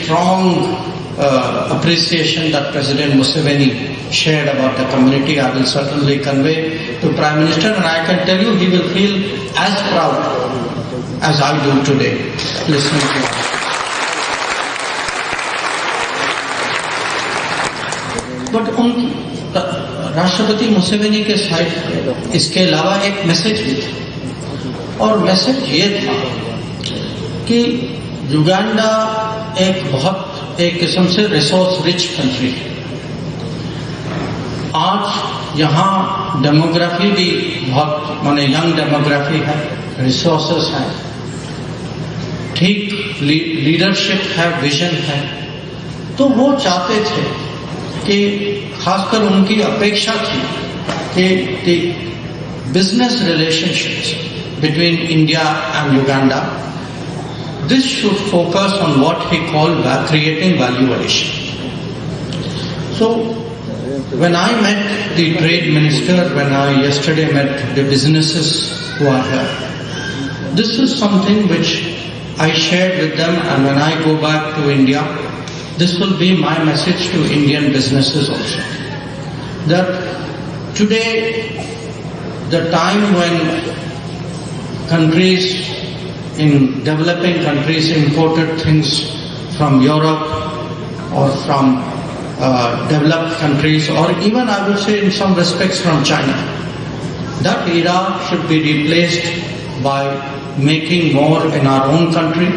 strong appreciation that President Museveni shared about the community, I will certainly convey to Prime Minister, and I can tell you he will feel as proud as I do today listening to him. But राष्ट्रपति Museveni के side इसके अलावा एक message भी था, और message ये था कि युगांडा एक किस्म से रिसोर्स रिच कंट्री है। आज यहाँ डेमोग्राफी भी बहुत माने यंग डेमोग्राफी है, रिसोर्सेस है, ठीक लीडरशिप है, विजन है। तो वो चाहते थे कि खासकर उनकी अपेक्षा थी कि business relationships between India and Uganda, this should focus on what he called creating value addition. So, when I met the trade minister, when I yesterday met the businesses who are here, this is something which I shared with them, and when I go back to India, this will be my message to Indian businesses also. That today, the time when countries in developing countries imported things from Europe or from developed countries, or even I would say in some respects from China. That era should be replaced by making more in our own country.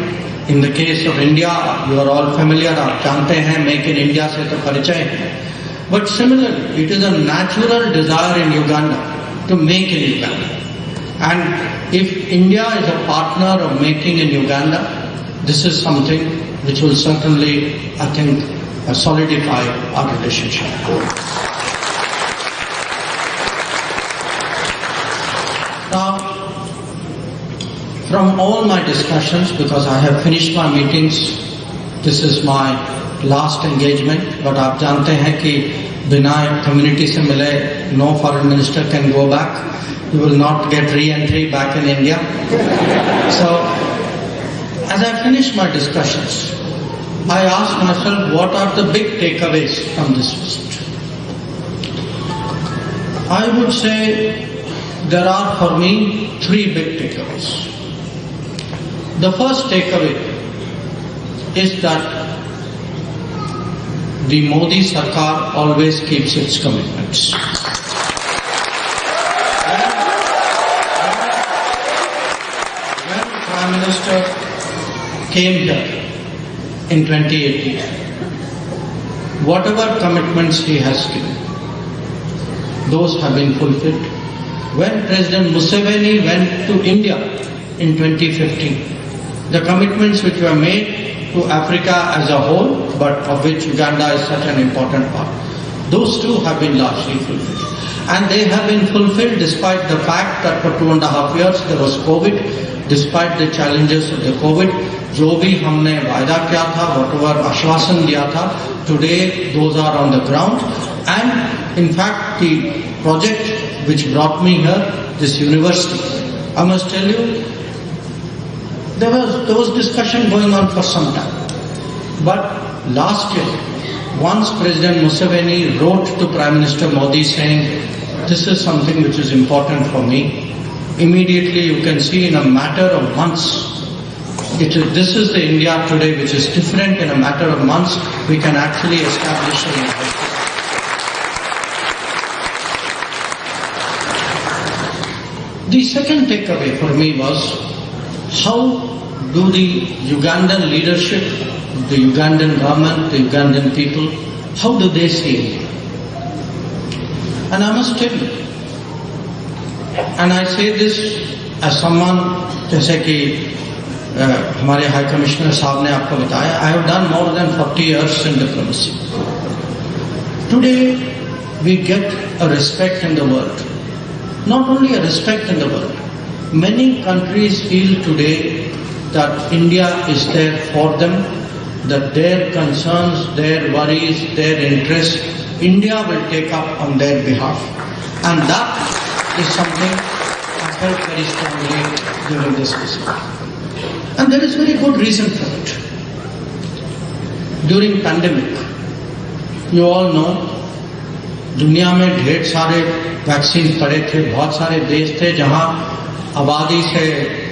In the case of India, you are all familiar, आप जानते हैं, make in India से तो परिचय है. But similarly, it is a natural desire in Uganda to make in Uganda. And if India is a partner of making in Uganda, this is something which will certainly, I think, solidify our relationship. Now, from all my discussions, because I have finished my meetings, this is my last engagement, but आप जानते हैं कि बिना community से मिले, no foreign minister can go back. You will not get re-entry back in India. So, as I finish my discussions, I ask myself, what are the big takeaways from this visit? I would say there are for me 3 big takeaways. The first takeaway is that the Modi Sarkar always keeps its commitments. Prime Minister came here in 2018. Whatever commitments he has given, those have been fulfilled. When President Museveni went to India in 2015, the commitments which were made to Africa as a whole, but of which Uganda is such an important part, those too have been largely fulfilled. And they have been fulfilled despite the fact that for 2.5 years there was COVID. Despite the challenges of the COVID, जो भी हमने वायदा किया था, whatever आश्वासन दिया था, today those are on the ground. And in fact, the project which brought me here, this university, I must tell you, there was discussion going on for some time. But last year, once President Museveni wrote to Prime Minister Modi saying, this is something which is important for me, immediately you can see in a matter of months, this is the India today which is different. In a matter of months, we can actually establish a university. The second takeaway for me was, how do the Ugandan leadership, the Ugandan government, the Ugandan people, how do they see India? And I must tell you, and I say this as someone, जैसे कि हमारे high commissioner साहब ने आपको बताया, I have done more than 40 years in diplomacy. Today, we get a respect in the world. Not only a respect in the world. Many countries feel today that India is there for them, that their concerns, their worries, their interests, India will take up on their behalf. And that is something I felt very strongly during this visit. And there is very good reason for it. during pandemic, you all know, दुनिया में ढेर सारे vaccine पड़े थे, बहुत सारे देश थे जहां आबादी से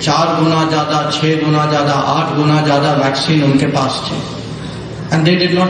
4 गुना ज्यादा, 6 गुना ज्यादा, 8 गुना ज्यादा वैक्सीन उनके पास थे, and they did not